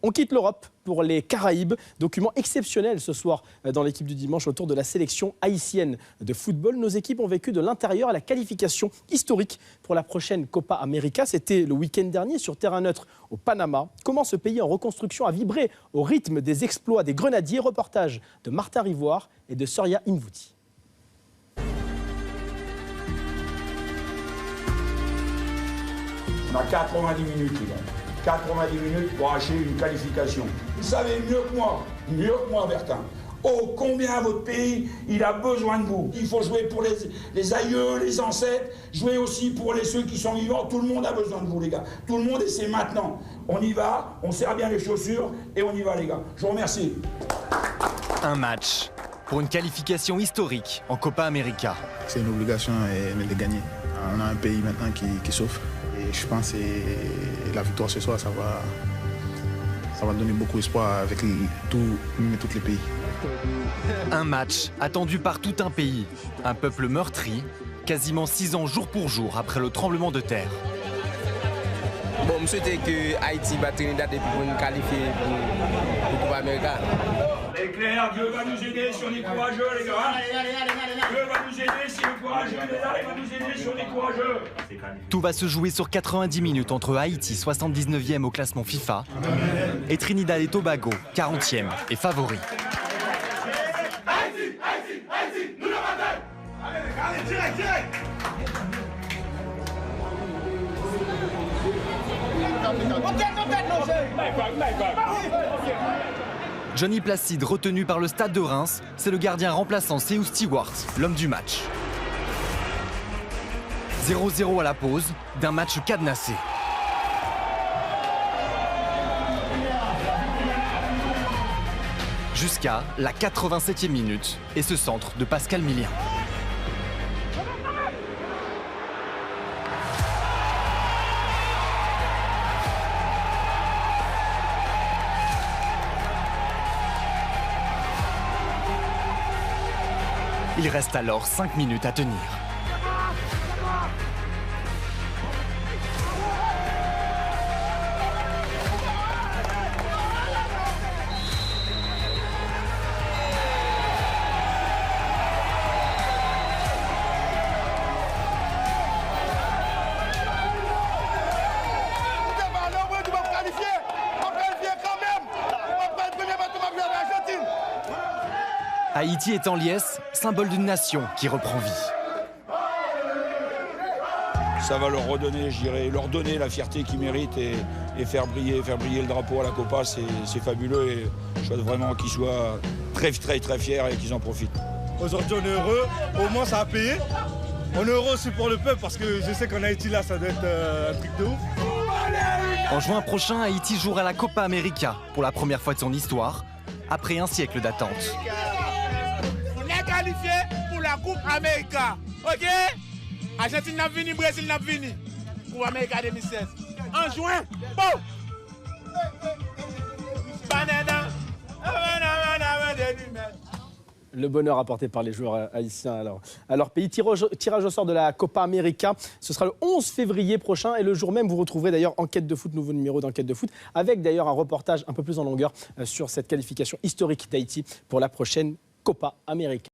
On quitte l'Europe pour les Caraïbes. Document exceptionnel ce soir dans l'équipe du dimanche autour de la sélection haïtienne de football. Nos équipes ont vécu de l'intérieur la qualification historique pour la prochaine Copa América. C'était le week-end dernier sur terrain neutre au Panama. Comment ce pays en reconstruction a vibré au rythme des exploits des Grenadiers. Reportage de Martin Rivoire et de Soria Invouti. On a 90 minutes, les gars. 90 minutes pour acheter une qualification. Vous savez mieux que moi, Bertin. Oh, combien votre pays, il a besoin de vous. Il faut jouer pour les aïeux, les ancêtres, jouer aussi pour ceux qui sont vivants. Tout le monde a besoin de vous, les gars. Tout le monde, et c'est maintenant. On y va, on serre bien les chaussures, et on y va, les gars. Je vous remercie. Un match pour une qualification historique en Copa América. C'est une obligation de gagner. On a un pays maintenant qui souffre. Et je pense que la victoire ce soir, ça va donner beaucoup d'espoir avec tous les pays. Un match attendu par tout un pays, un peuple meurtri, quasiment 6 ans jour pour jour après le tremblement de terre. Bon, je souhaite que Haïti batte Trinidad et pour nous qualifier pour Coupe Américaine. Éclair, Dieu va nous aider si on est courageux, les gars. Dieu va nous aider si le courageux est là, il va nous aider si on est courageux. Tout va se jouer sur 90 minutes entre Haïti, 79e au classement FIFA, et Trinidad et Tobago, 40e et favori. Haïti, nous la battons. Allez, direct. Johnny Placide, retenu par le stade de Reims, c'est le gardien remplaçant Seou Stewart, l'homme du match. 0-0 à la pause d'un match cadenassé. Jusqu'à la 87e minute et ce centre de Pascal Millien. Il reste alors 5 minutes à tenir. Haïti est en liesse, symbole d'une nation qui reprend vie. Ça va leur redonner, je dirais, leur donner la fierté qu'ils méritent et faire briller le drapeau à la Copa, c'est fabuleux et je souhaite vraiment qu'ils soient très fiers et qu'ils en profitent. Aujourd'hui on est heureux, au moins ça a payé. On est heureux aussi pour le peuple parce que je sais qu'en Haïti là ça doit être un truc de ouf. En juin prochain, Haïti jouera la Copa América pour la première fois de son histoire, après un siècle d'attente. On est qualifié pour la Coupe América, ok? Argentine n'a venu, Brésil n'a venu. Coupe América 2016. En juin, bon! Le bonheur apporté par les joueurs haïtiens alors pays. Tirage au sort de la Copa América, ce sera le 11 février prochain et le jour même vous retrouverez d'ailleurs Enquête de foot, nouveau numéro d'Enquête de foot, avec d'ailleurs un reportage un peu plus en longueur sur cette qualification historique d'Haïti pour la prochaine Copa América.